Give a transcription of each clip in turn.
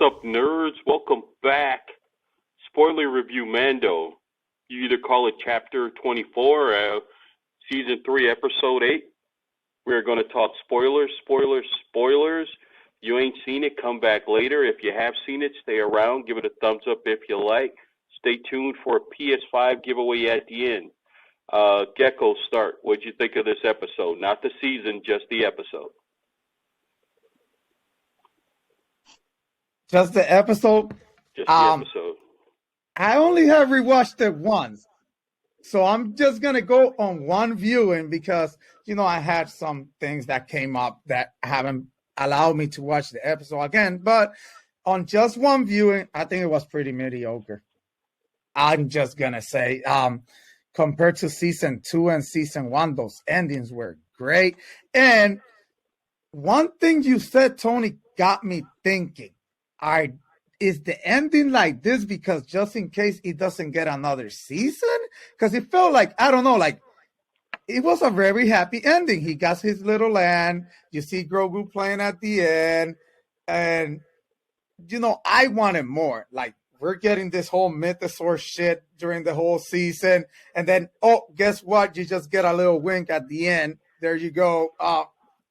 up, nerds? Welcome back. Spoiler review Mando. You either call it Chapter 24 or Season 3, Episode 8. We're going to talk spoilers. You ain't seen it, come back later. If you have seen it, stay around. Give it a thumbs up if you like. Stay tuned for a PS5 giveaway at the end. Gecko, start. What'd you think of this episode? Not the season, just the episode. Just the episode? Just the episode. I only have rewatched it once. So I'm just going to go on one viewing because, I had some things that came up that haven't allowed me to watch the episode again. But on just one viewing, I think it was pretty mediocre. I'm just going to say, compared to season 2 and season 1, those endings were great. And one thing you said, Tony, got me thinking. Is the ending like this because just in case it doesn't get another season? Because it felt like, I don't know, like it was a very happy ending. He got his little land. You see Grogu playing at the end. And, I wanted more. Like, we're getting this whole mythosaur shit during the whole season. And then, guess what? You just get a little wink at the end. There you go.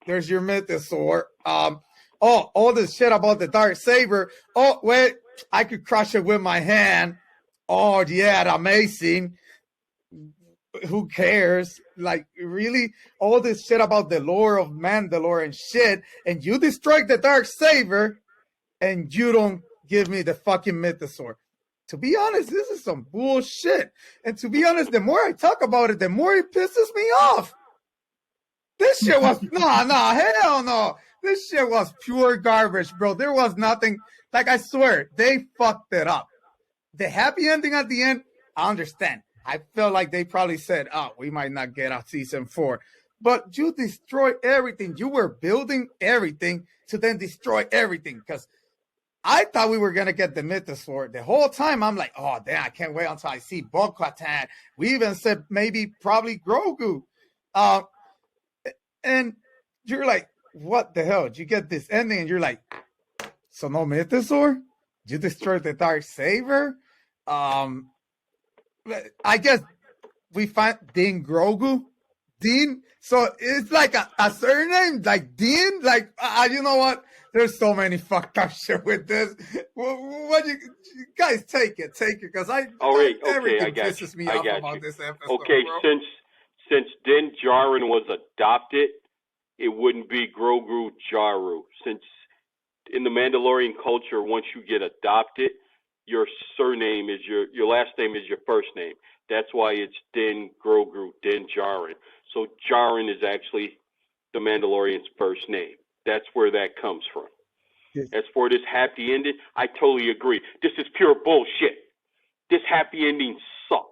There's your mythosaur. All this shit about the Darksaber. Oh, wait, I could crush it with my hand. Oh, yeah, amazing. Who cares? Like, really? All this shit about the lore of Mandalorian and shit, and you destroy the Darksaber, and you don't give me the fucking mythosaur. To be honest, this is some bullshit. And to be honest, the more I talk about it, the more it pisses me off. This shit was, hell no. This shit was pure garbage, bro. There was nothing. Like, I swear, they fucked it up. The happy ending at the end, I understand. I feel like they probably said, we might not get a season 4. But you destroyed everything. You were building everything to then destroy everything. Because I thought we were going to get the mythosaur. The whole time, I'm like, oh, damn, I can't wait until I see Bo-Katan. We even said maybe probably Grogu. And you're like, what the hell? Did you get this ending? And you're like, so no mythosaur? You destroyed the Darksaber? I guess we find Din Grogu. Din? So it's like a surname? Like Din? Like, you know what? There's so many fucked up shit with this. What you guys take it, because everything pisses me off about this episode. Okay, bro. Since Din Djarin was adopted, it wouldn't be Grogu Jaru. Since in the Mandalorian culture, once you get adopted, your surname is your last name is your first name. That's why it's Din Grogu, Din Djarin. So Djarin is actually the Mandalorian's first name. That's where that comes from. Yes. As for this happy ending, I totally agree. This is pure bullshit. This happy ending sucked.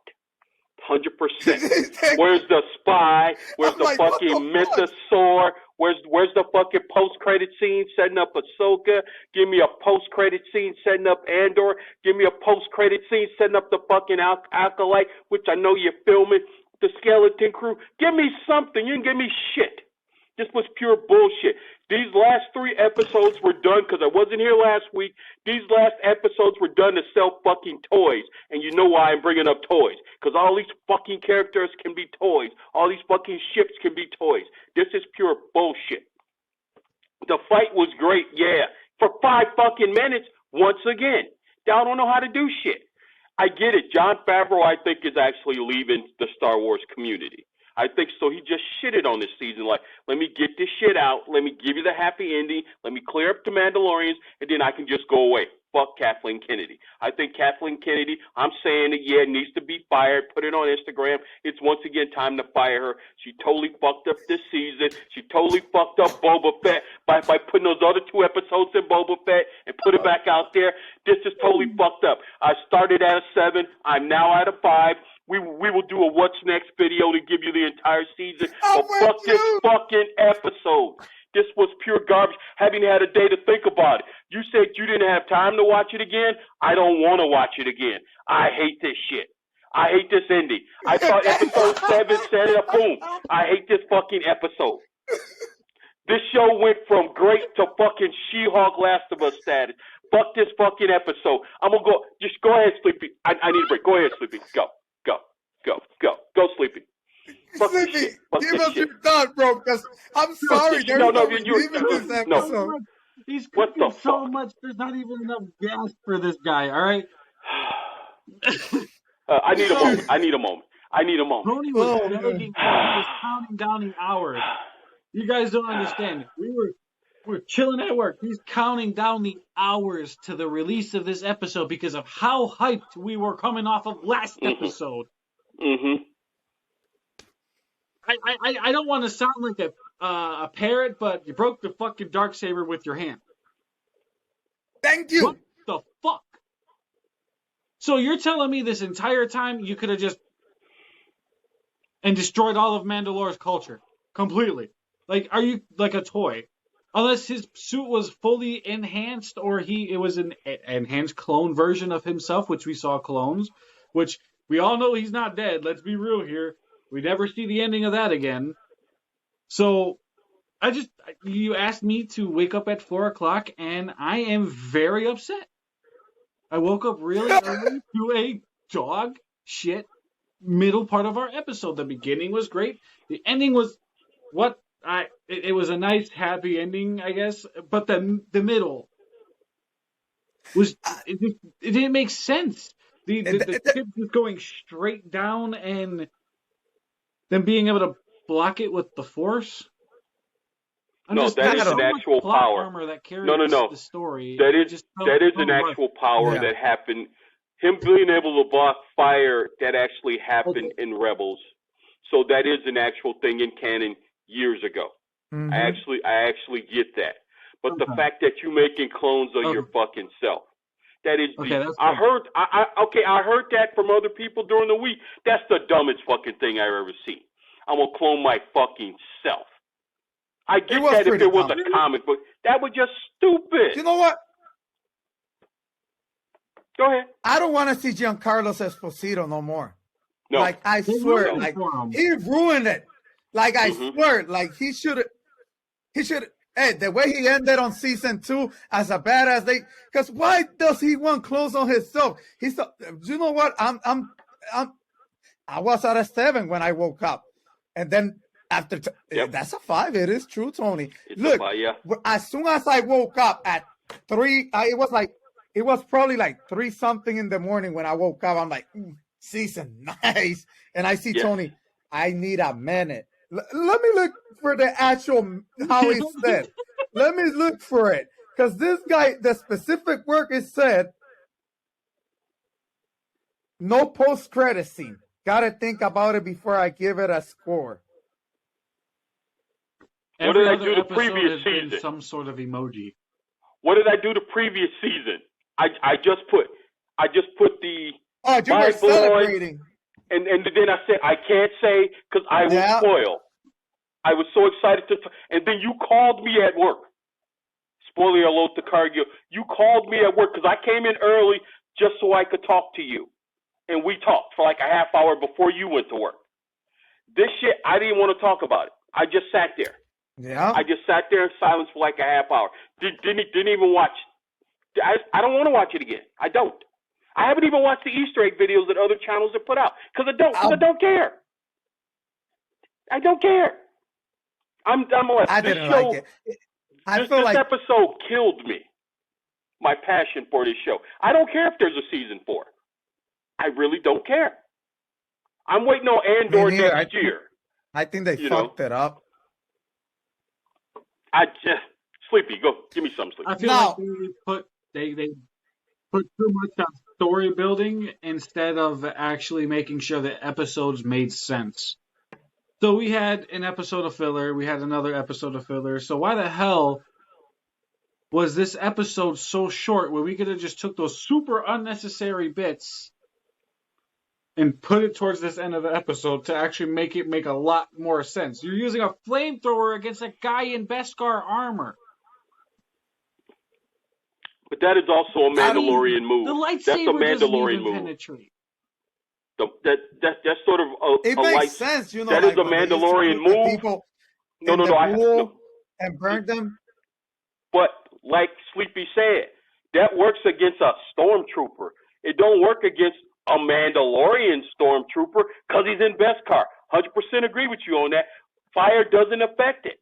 100%. Where's the spy? Where's the fucking mythosaur? Where's the fucking post-credit scene setting up Ahsoka? Give me a post-credit scene setting up Andor. Give me a post-credit scene setting up the fucking Acolyte, which I know you're filming. The Skeleton Crew. Give me something. You didn't give me shit. This was pure bullshit. These last 3 episodes were done because I wasn't here last week. These last episodes were done to sell fucking toys. And you know why I'm bringing up toys. Because all these fucking characters can be toys. All these fucking ships can be toys. This is pure bullshit. The fight was great, yeah. For 5 fucking minutes, once again. Y'all don't know how to do shit. I get it. Jon Favreau, I think, is actually leaving the Star Wars community. I think so. He just shitted on this season. Like, let me get this shit out. Let me give you the happy ending. Let me clear up the Mandalorians, and then I can just go away. Fuck Kathleen Kennedy. I think Kathleen Kennedy, I'm saying it, needs to be fired. Put it on Instagram. It's once again time to fire her. She totally fucked up this season. She totally fucked up Boba Fett by putting those other 2 episodes in Boba Fett and put it back out there. This is totally fucked up. I started at a 7. I'm now at a 5. We will do a what's next video to give you the entire season. But fuck this fucking episode. This was pure garbage. Having had a day to think about it. You said you didn't have time to watch it again. I don't want to watch it again. I hate this shit. I hate this ending. I thought episode 7 set it up. Boom. I hate this fucking episode. This show went from great to fucking She-Hulk Last of Us status. Fuck this fucking episode. I'm gonna go. Just go ahead, Sleepy. I need a break. Go ahead, Sleepy. Go, Sleepy. Fuck this Sleepy, shit. Fuck give this us shit. your thought, bro. Because I'm sorry, there's no relieving this episode. No. He's cooking so much. There's not even enough gas for this guy. All right. I need a moment. Tony was begging. He was counting down the hours. You guys don't understand. We're chilling at work. He's counting down the hours to the release of this episode because of how hyped we were coming off of last episode. Mm-hmm. I don't want to sound like a parrot, but you broke the fucking Darksaber with your hand. Thank you. What the fuck? So you're telling me this entire time you could have just and destroyed all of Mandalore's culture completely? Like, are you like a toy? Unless his suit was fully enhanced, or it was an enhanced clone version of himself, which we saw clones, which we all know he's not dead. Let's be real here. We never see the ending of that again. So, you asked me to wake up at 4 o'clock, and I am very upset. I woke up really early to a dog shit middle part of our episode. The beginning was great. The ending was it was a nice, happy ending, I guess. But the middle was it didn't make sense. The ship was going straight down and then being able to block it with the Force. That is an actual power. The story. That is an actual power that happened. Him being able to block fire, that actually happened in Rebels. So that is an actual thing in canon years ago. Mm-hmm. I actually get that. But the fact that you making clones of your fucking self, that is I heard that from other people during the week. That's the dumbest fucking thing I've ever seen. I'm gonna clone my fucking self. I get that if it was a comic book. That was just stupid. You know what? Go ahead. I don't want to see Giancarlo Esposito no more. No. Like, I swear, like, he ruined it. Like, I swear, like, he should, hey, the way he ended on season 2 as a badass, because why does he want clothes on himself? You know what? I was at a 7 when I woke up. And then after, that's a 5. It is true, Tony. Look, as soon as I woke up at 3, it was probably like 3 something in the morning when I woke up. I'm like, season, nice. And I see Tony, I need a minute. Let me look for the actual, how he said. Let me look for it. Because this guy, the specific work is said, no post-credit scene. Got to think about it before I give it a score. What did I do the previous season? Some sort of emoji. What did I do the previous season? I just put the you were celebrating. And then I said, I can't say because I will spoil. I was so excited and then you called me at work. Spoiler alert to Cargill. You called me at work because I came in early just so I could talk to you. And we talked for like a half hour before you went to work. This shit, I didn't want to talk about it. I just sat there. Yeah. I just sat there in silence for like a half hour. Didn't even watch. I don't want to watch it again. I don't. I haven't even watched the Easter egg videos that other channels have put out because I don't care. I don't care. I didn't like it. This episode killed me. My passion for this show. I don't care if there's a season 4. I really don't care. I'm waiting on Andor next year. I think they fucked it up. Sleepy, go give me some, Sleepy. I feel like they put too much on story building instead of actually making sure the episodes made sense. So we had an episode of filler, we had another episode of filler. So why the hell was this episode so short where we could have just took those super unnecessary bits and put it towards this end of the episode to actually make it make a lot more sense? You're using a flamethrower against a guy in Beskar armor. But that is also a Mandalorian move. The lightsaber That's a Mandalorian move. Penetrate. That's sort of it makes sense, you know. That is a Mandalorian move. No, and burned them. But like Sleepy said, That works against a stormtrooper. It don't work against a Mandalorian stormtrooper because he's in Beskar. 100% agree with you on that. Fire doesn't affect it.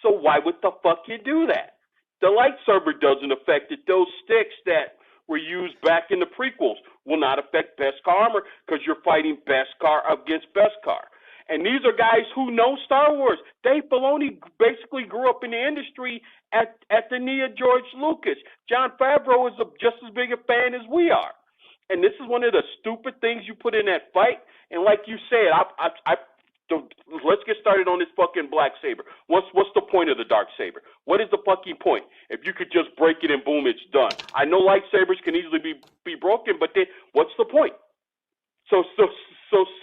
So why would the fuck you do that? The lightsaber doesn't affect it. Those sticks that were used back in the prequels will not affect Beskar armor because you're fighting Beskar against Beskar. And these are guys who know Star Wars. Dave Filoni basically grew up in the industry at the knee of George Lucas. Jon Favreau is just as big a fan as we are. And this is one of the stupid things you put in that fight. And like you said, let's get started on this fucking black saber. What's the point of the dark saber? What is the fucking point? If you could just break it and boom, it's done. I know lightsabers can easily be broken, but then what's the point? So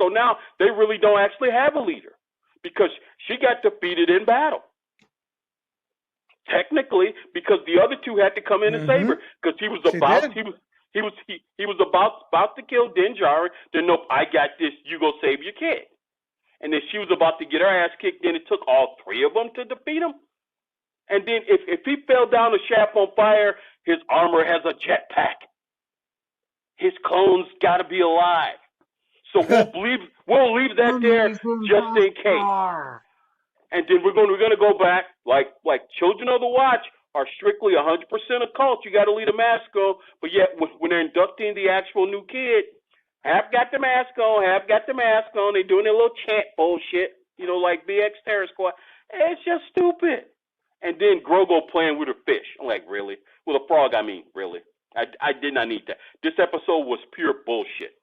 now they really don't actually have a leader because she got defeated in battle. Technically, because the other two had to come in and save her because he was about to kill Din Djarin. Then nope, I got this. You go save your kid. And then she was about to get her ass kicked. Then it took all three of them to defeat him. And then if he fell down the shaft on fire, his armor has a jetpack. His clones got to be alive. So we'll leave that there just in case. And then we're gonna go back like Children of the Watch are strictly 100% a cult. You got to leave a mask on, but yet when they're inducting the actual new kid, half got the mask on, half got the mask on. They doing their little chant bullshit, like BX Terror Squad. It's just stupid. And then Grogu playing with a fish. I'm like, really? With a frog, I mean, really? I did not need that. This episode was pure bullshit.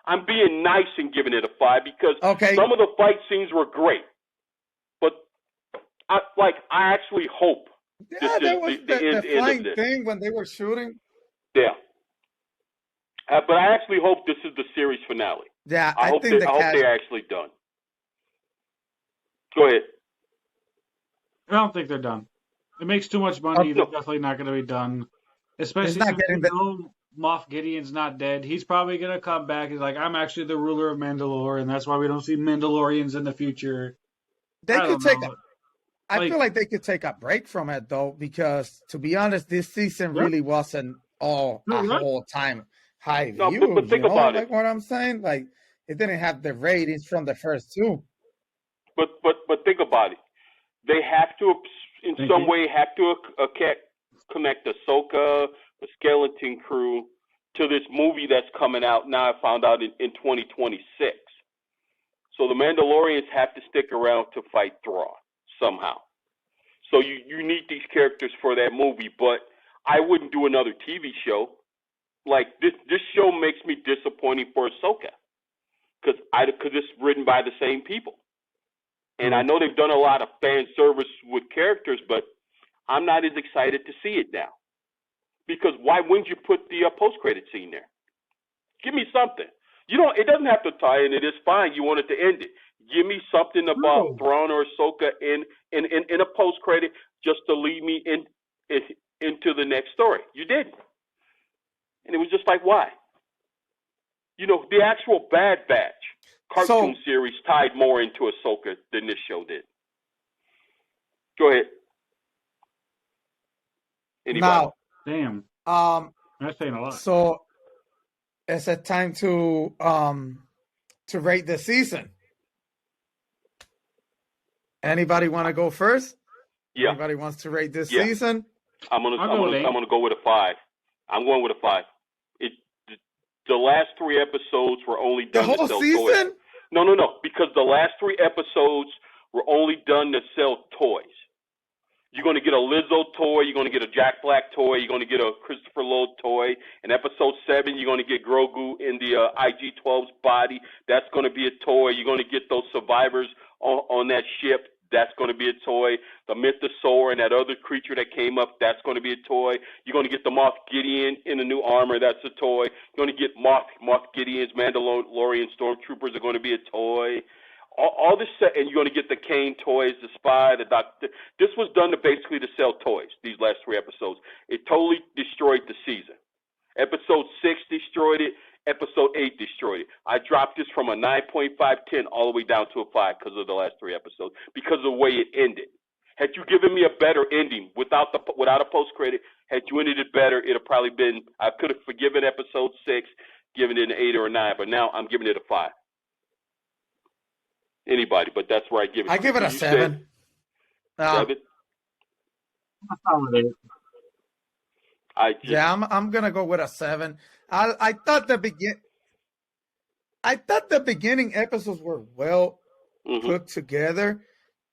I'm being nice and giving it a 5 because some of the fight scenes were great, but I actually hope this is the flying thing when they were shooting. Yeah, but I actually hope this is the series finale. Yeah, I hope they're actually done. Go ahead. I don't think they're done. It makes too much money. They're definitely not going to be done. Especially since Moff Gideon's not dead. He's probably going to come back. He's like, I'm actually the ruler of Mandalore, and that's why we don't see Mandalorians in the future. I feel like they could take a break from it, though, because, to be honest, this season really wasn't all whole time high view. But think about it. Like what I'm saying? Like, it didn't have the ratings from the first two. But think about it. They have to, in some way, connect Ahsoka, the Skeleton Crew, to this movie that's coming out now. I found out in 2026. So the Mandalorians have to stick around to fight Thrawn somehow. So you need these characters for that movie, but I wouldn't do another TV show. Like this show makes me disappointed for Ahsoka because it's written by the same people. And I know they've done a lot of fan service with characters, but I'm not as excited to see it now. Because why wouldn't you put the post-credit scene there? Give me something. It doesn't have to tie in. It is fine. You wanted to end it. Give me something about Thrawn or Ahsoka in a post-credit just to lead me into the next story. You didn't. And it was just like, why? The actual Bad Batch cartoon series tied more into Ahsoka than this show did. Go ahead. Anybody? Now, damn. That's saying a lot. So it's a time to rate the season. Anybody want to go first? Yeah. Anybody wants to rate this season? I'm gonna go with a 5. I'm going with a 5. The last 3 episodes were only done the whole to sell season? toys. No, because the last 3 episodes were only done to sell toys. You're going to get a Lizzo toy. You're going to get a Jack Black toy. You're going to get a Christopher Lloyd toy. In episode 7, you're going to get Grogu in the IG-12's body. That's going to be a toy. You're going to get those survivors on that ship. That's going to be a toy. The Mythosaur and that other creature that came up, that's going to be a toy. You're going to get the Moff Gideon in the new armor. That's a toy. You're going to get Moff Gideon's Mandalorian stormtroopers are going to be a toy. All this, and you're going to get the Kane toys, the Spy, the Doctor. This was done to sell toys, these last 3 episodes. It totally destroyed the season. Episode 6 destroyed it. Episode 8 destroyed it. I dropped this from a 9.5/10 all the way down to a 5 because of the last 3 episodes, because of the way it ended. Had you given me a better ending without a post credit, had you ended it better, it'd have probably been, I could have forgiven episode 6, given it an 8 or a 9, but now I'm giving it a 5. Anybody, but that's where I give it. I give it a 7. 7. I'm gonna go with a 7. I thought the beginning episodes were well put together,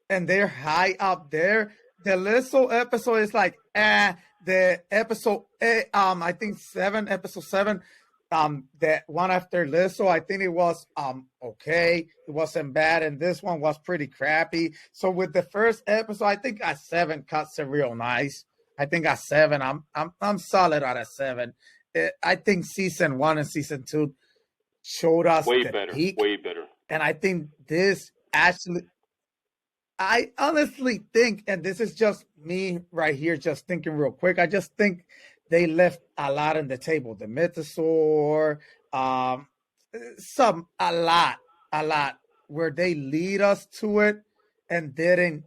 and they're high up there. The Lizzo episode is like, the episode, I think episode 7, that one after Lizzo, I think it was okay. It wasn't bad, and this one was pretty crappy. So with the first episode, I think a 7 cuts it real nice. I think a 7. I'm solid at a 7. I think season 1 and season 2 showed us way the better, peak, way better. and I think this actually. I honestly think, and this is just me right here, just thinking real quick. I just think they left a lot on the table. The Mythosaur, a lot, where they lead us to it and didn't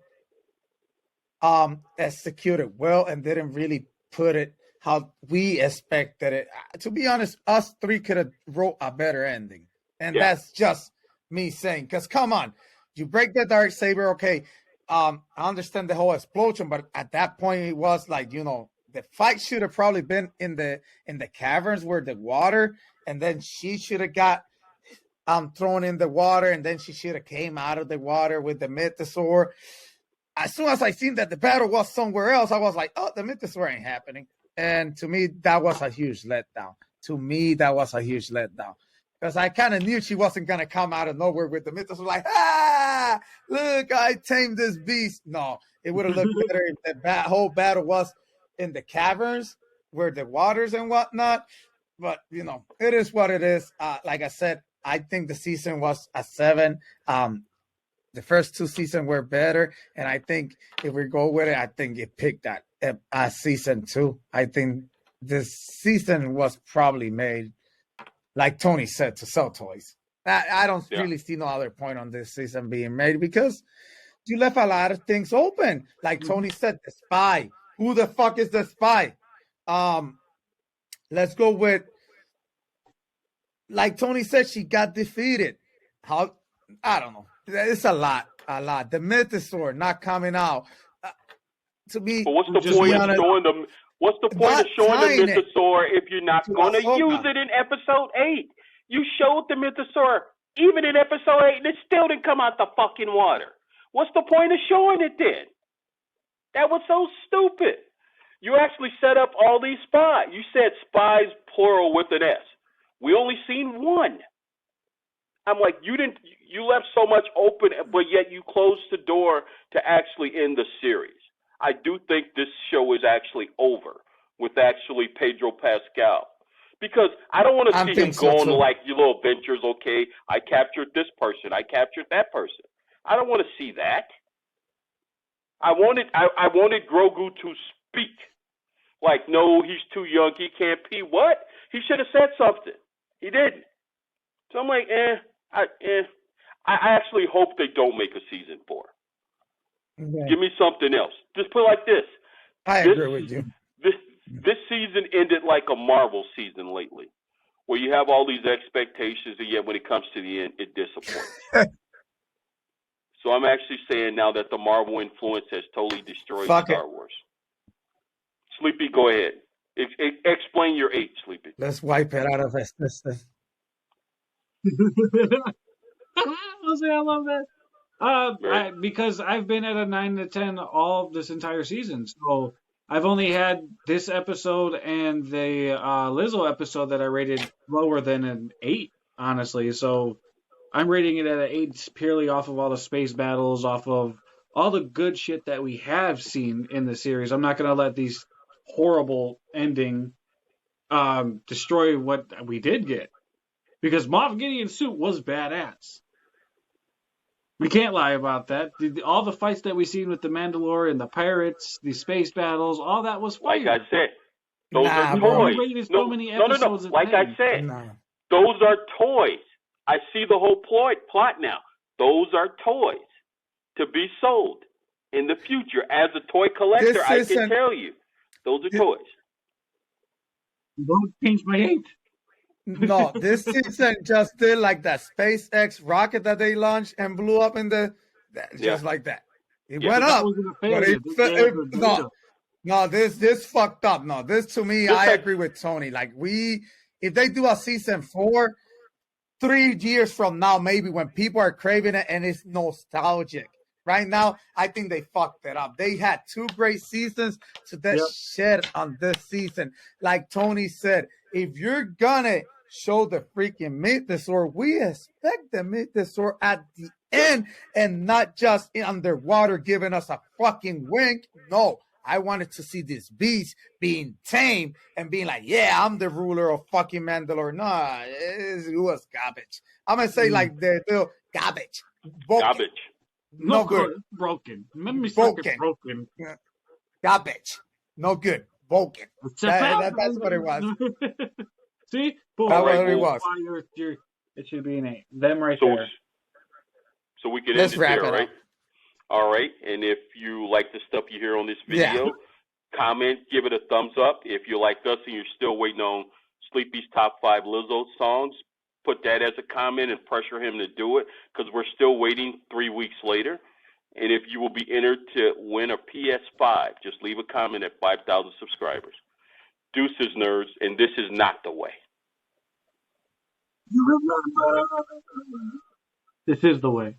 execute it well and didn't really put it how we expected it. To be honest, us 3 could have wrote a better ending, and that's just me saying. Because come on. You break the dark saber, okay. I understand the whole explosion, but at that point it was like, the fight should have probably been in the caverns where the water, and then she should have got thrown in the water, and then she should have came out of the water with the Mythosaur. As soon as I seen that the battle was somewhere else, I was like, oh, the Mythosaur ain't happening. And to me, that was a huge letdown. Because I kind of knew she wasn't going to come out of nowhere with the Mythos. Like, look, I tamed this beast. No, it would have looked better if the whole battle was in the caverns where the waters and whatnot. But, it is what it is. Like I said, I think the season was a 7. The first 2 seasons were better. And I think if we go with it, I think it picked that season 2. I think this season was probably made, like Tony said, to sell toys. I don't really see no other point on this season being made because you left a lot of things open. Like Tony said, the spy. Who the fuck is the spy? Let's go with, like Tony said, she got defeated. How? I don't know. It's a lot. The Mythosaur not coming out. To me, but what's the point of showing them? What's the point of showing the Mythosaur if you're not going to use it in episode 8? You showed the Mythosaur even in episode 8, and it still didn't come out the fucking water. What's the point of showing it then? That was so stupid. You actually set up all these spies. You said spies plural with an S. We only seen one. I'm like, you left so much open, but yet you closed the door to actually end the series. I do think this show is actually over with actually Pedro Pascal. Because I don't want to see him go on like your little ventures, okay? I captured this person. I captured that person. I don't want to see that. I wanted Grogu to speak. Like, no, he's too young. He can't pee. What? He should have said something. He didn't. So I'm like, I actually hope they don't make a season 4. Okay. Give me something else. Just put it like this. I agree with you. This season ended like a Marvel season lately, where you have all these expectations, and yet when it comes to the end, it disappoints. So I'm actually saying now that the Marvel influence has totally destroyed Star Wars. Sleepy, go ahead. Explain your 8, Sleepy. Let's wipe it out of us. I love that. Because I've been at a 9 to 10 all this entire season, so I've only had this episode and the Lizzo episode that I rated lower than an 8, honestly. So I'm rating it at an 8 purely off of all the space battles, off of all the good shit that we have seen in the series. I'm not going to let these horrible ending destroy what we did get. Because Moff Gideon's suit was badass. We can't lie about that. All the fights that we've seen with the Mandalorian, the pirates, the space battles, all that was fire. Like I said, those are toys. No. Like I said, those are toys. I see the whole plot now. Those are toys to be sold. in the future. As a toy collector, This I can isn't- tell you, those are toys. Don't change my age. No, this season just did like that SpaceX rocket that they launched and blew up in the just like that. It Yeah. went That up, wasn't a but failure. no, this fucked up. No, this to me, Just I like- agree with Tony. Like if they do a season 4, 3 years from now, maybe when people are craving it and it's nostalgic. Right now, I think they fucked it up. They had 2 great seasons, so that shit on this season. Like Tony said, if you're gonna show the freaking Mythosaur, we expect the Mythosaur at the end and not just underwater giving us a fucking wink. No, I wanted to see this beast being tamed and being like, yeah, I'm the ruler of fucking Mandalore. No, it was garbage. I'm gonna say like the garbage. Garbage. No good. Broken. Let me suck it broken. Garbage. No good. Broken. That's what it was. See? Boom. That's Right what it was. It should be an 8. Them right So, there. so we can Let's end it wrap there, it right? up. All right. And if you like the stuff you hear on this video, comment, give it a thumbs up. If you like us and you're still waiting on Sleepy's top 5 Lizzo songs, put that as a comment and pressure him to do it, because we're still waiting 3 weeks later. And if you will be entered to win a PS5, just leave a comment at 5,000 subscribers. Deuces, nerds, and this is not the way. This is the way.